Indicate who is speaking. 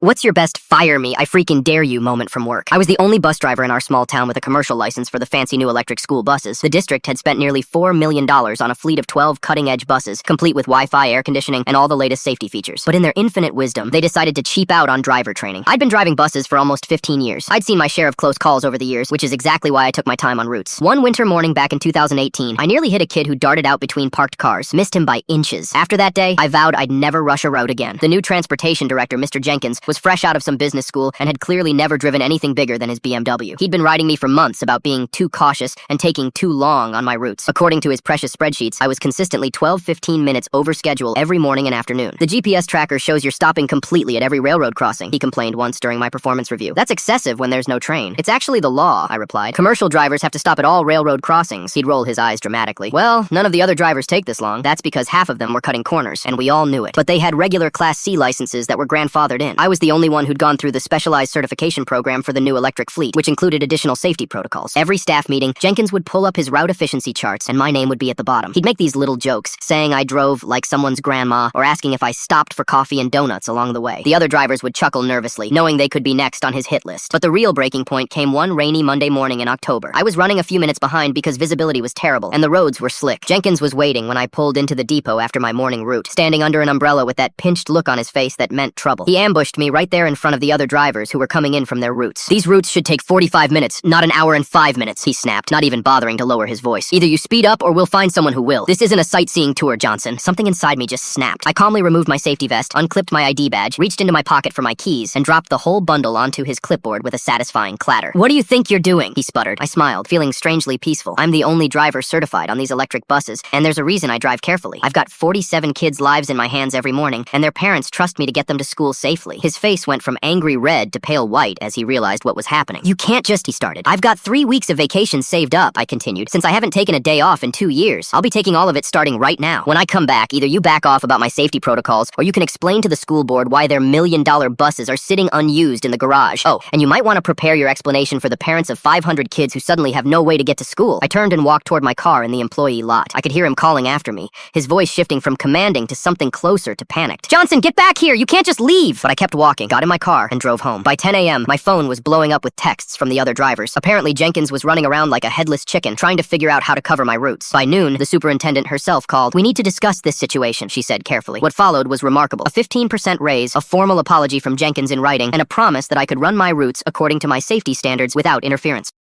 Speaker 1: What's your best fire me, I freaking dare you moment from work? I was the only bus driver in our small town with a commercial license for the fancy new electric school buses. The district had spent nearly $4 million on a fleet of 12 cutting-edge buses, complete with Wi-Fi, air conditioning, and all the latest safety features. But in their infinite wisdom, they decided to cheap out on driver training. I'd been driving buses for almost 15 years. I'd seen my share of close calls over the years, which is exactly why I took my time on routes. One winter morning back in 2018, I nearly hit a kid who darted out between parked cars, missed him by inches. After that day, I vowed I'd never rush a route again. The new transportation director, Mr. Jenkins, was fresh out of some business school and had clearly never driven anything bigger than his BMW. He'd been writing me for months about being too cautious and taking too long on my routes. According to his precious spreadsheets, I was consistently 12-15 minutes over schedule every morning and afternoon. The GPS tracker shows you're stopping completely at every railroad crossing, he complained once during my performance review. That's excessive when there's no train. It's actually the law, I replied. Commercial drivers have to stop at all railroad crossings. He'd roll his eyes dramatically. Well, none of the other drivers take this long. That's because half of them were cutting corners, and we all knew it. But they had regular Class C licenses that were grandfathered in. I was the only one who'd gone through the specialized certification program for the new electric fleet, which included additional safety protocols. Every staff meeting, Jenkins would pull up his route efficiency charts, and my name would be at the bottom. He'd make these little jokes, saying I drove like someone's grandma, or asking if I stopped for coffee and donuts along the way. The other drivers would chuckle nervously, knowing they could be next on his hit list. But the real breaking point came one rainy Monday morning in October. I was running a few minutes behind because visibility was terrible, and the roads were slick. Jenkins was waiting when I pulled into the depot after my morning route, standing under an umbrella with that pinched look on his face that meant trouble. He ambushed me right there in front of the other drivers who were coming in from their routes. These routes should take 45 minutes, not an hour and 5 minutes, he snapped, not even bothering to lower his voice. Either you speed up or we'll find someone who will. This isn't a sightseeing tour, Johnson. Something inside me just snapped. I calmly removed my safety vest, unclipped my ID badge, reached into my pocket for my keys, and dropped the whole bundle onto his clipboard with a satisfying clatter. What do you think you're doing? He sputtered. I smiled, feeling strangely peaceful. I'm the only driver certified on these electric buses, and there's a reason I drive carefully. I've got 47 kids' lives in my hands every morning, and their parents trust me to get them to school safely. His face went from angry red to pale white as he realized what was happening. You can't just, he started. I've got 3 weeks of vacation saved up, I continued, since I haven't taken a day off in 2 years. I'll be taking all of it starting right now. When I come back, either you back off about my safety protocols, or you can explain to the school board why their $1 million buses are sitting unused in the garage. Oh, and you might want to prepare your explanation for the parents of 500 kids who suddenly have no way to get to school. I turned and walked toward my car in the employee lot. I could hear him calling after me, his voice shifting from commanding to something closer to panicked. Johnson, get back here! You can't just leave! But I kept walking, got in my car, and drove home. By 10 a.m., my phone was blowing up with texts from the other drivers. Apparently, Jenkins was running around like a headless chicken, trying to figure out how to cover my routes. By noon, the superintendent herself called. We need to discuss this situation, she said carefully. What followed was remarkable. A 15% raise, a formal apology from Jenkins in writing, and a promise that I could run my routes according to my safety standards without interference.